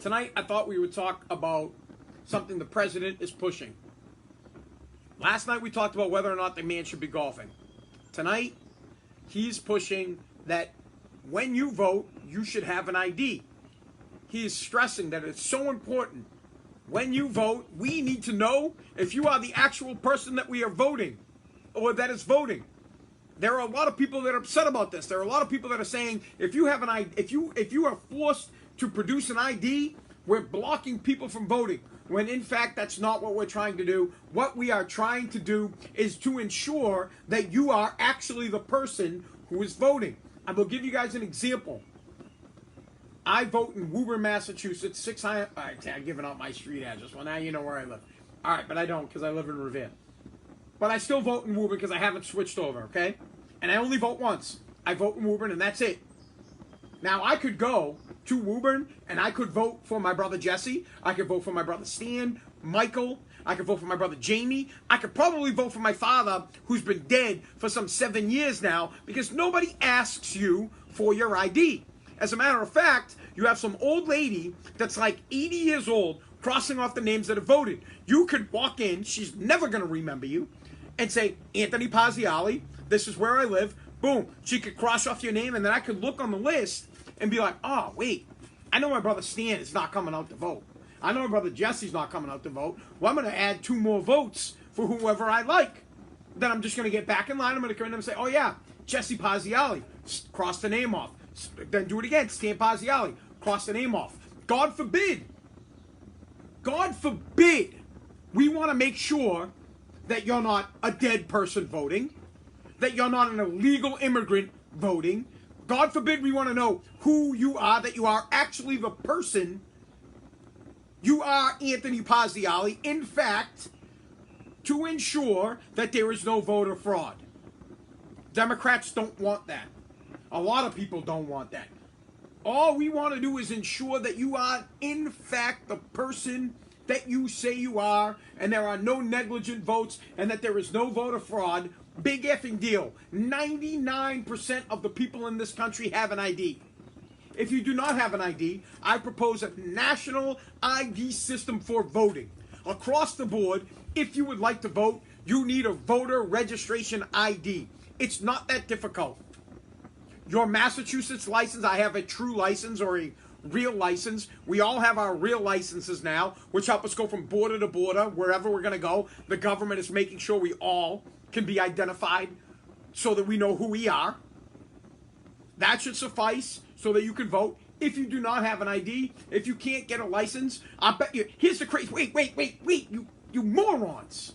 Tonight, I thought we would talk about something the president is pushing. Last night, we talked about whether or not the man should be golfing. Tonight, he's pushing that when you vote, you should have an ID. He is stressing that it's so important. When you vote, we need to know if you are the actual person that we are voting or that is voting. There are a lot of people that are upset about this. There are a lot of people that are saying if you have an ID, if you are forced to produce an ID, we're blocking people from voting. When in fact that's not what we're trying to do. What we are trying to do is to ensure that you are actually the person who is voting. I will give you guys an example. I vote in Woburn, Massachusetts. 600. I'm giving out my street address. Well, now you know where I live. All right, but I don't because I live in Revere. But I still vote in Woburn because I haven't switched over, okay? And I only vote once. I vote in Woburn, and that's it. Now, I could go to Woburn, and I could vote for my brother Jesse. I could vote for my brother Stan, Michael. I could vote for my brother Jamie. I could probably vote for my father, who's been dead for some 7 years now, because nobody asks you for your ID. As a matter of fact, you have some old lady that's like 80 years old crossing off the names that have voted. You could walk in, she's never going to remember you, and say, Anthony Pazziali, this is where I live. Boom. She could cross off your name, and then I could look on the list and be like, oh, wait, I know my brother Stan is not coming out to vote. I know my brother Jesse's not coming out to vote. Well, I'm going to add 2 more votes for whoever I like. Then I'm just going to get back in line. I'm going to come in and say, oh, yeah, Jesse Pazziali, cross the name off. Then do it again, Stan Pazziali, cross the name off. God forbid, we want to make sure that you're not a dead person voting, that you're not an illegal immigrant voting. God forbid we want to know who you are, that you are actually the person. You are Anthony Pazziali, in fact, to ensure that there is no voter fraud. Democrats don't want that. A lot of people don't want that. All we want to do is ensure that you are, in fact, the person that you say you are, and there are no negligent votes, and that there is no voter fraud. Big effing deal. 99% of the people in this country have an ID. If you do not have an ID, I propose a national ID system for voting. Across the board, if you would like to vote, you need a voter registration ID. It's not that difficult. Your Massachusetts license, I have a true license or a real license. We all have our real licenses now, which help us go from border to border, wherever we're going to go. The government is making sure we all can be identified so that we know who we are. That should suffice so that you can vote. If you do not have an ID, if you can't get a license, I bet you, here's the crazy, wait, you morons.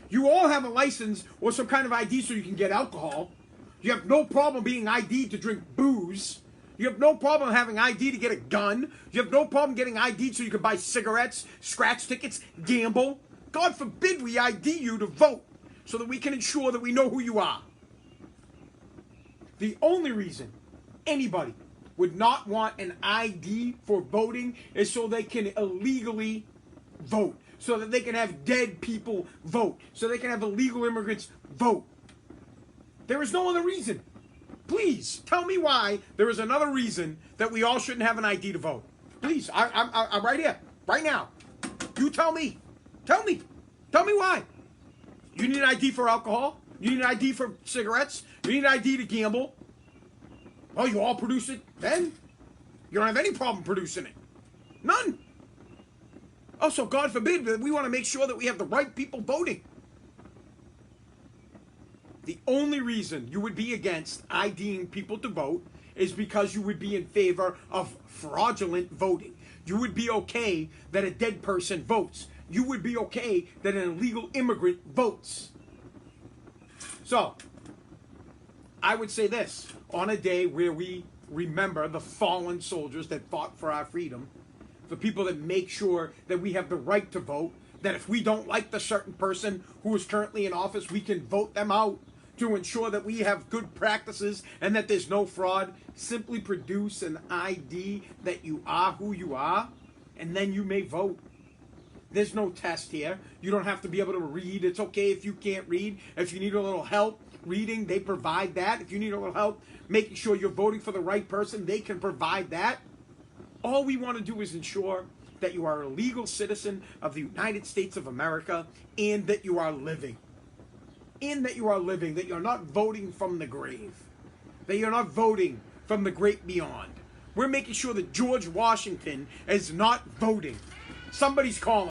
You all have a license or some kind of ID so you can get alcohol. You have no problem being ID'd to drink booze. You have no problem having ID to get a gun. You have no problem getting ID'd so you can buy cigarettes, scratch tickets, gamble. God forbid we ID you to vote so that we can ensure that we know who you are. The only reason anybody would not want an ID for voting is so they can illegally vote, so that they can have dead people vote, so they can have illegal immigrants vote. There is no other reason. Please, tell me why there is another reason that we all shouldn't have an ID to vote. Please, I'm right here, right now. You tell me. Tell me. Tell me why. You need an ID for alcohol? You need an ID for cigarettes? You need an ID to gamble? Oh, you all produce it then? You don't have any problem producing it. None. Also, God forbid, we want to make sure that we have the right people voting. The only reason you would be against IDing people to vote is because you would be in favor of fraudulent voting. You would be okay that a dead person votes. You would be okay that an illegal immigrant votes. So, I would say this. On a day where we remember the fallen soldiers that fought for our freedom, the people that make sure that we have the right to vote, that if we don't like the certain person who is currently in office, we can vote them out to ensure that we have good practices and that there's no fraud. Simply produce an ID that you are who you are, and then you may vote. There's no test here. You don't have to be able to read. It's okay if you can't read. If you need a little help reading, they provide that. If you need a little help making sure you're voting for the right person, they can provide that. All we want to do is ensure that you are a legal citizen of the United States of America and that you are living. And that you are living, that you're not voting from the grave, that you're not voting from the great beyond. We're making sure that George Washington is not voting. Somebody's calling.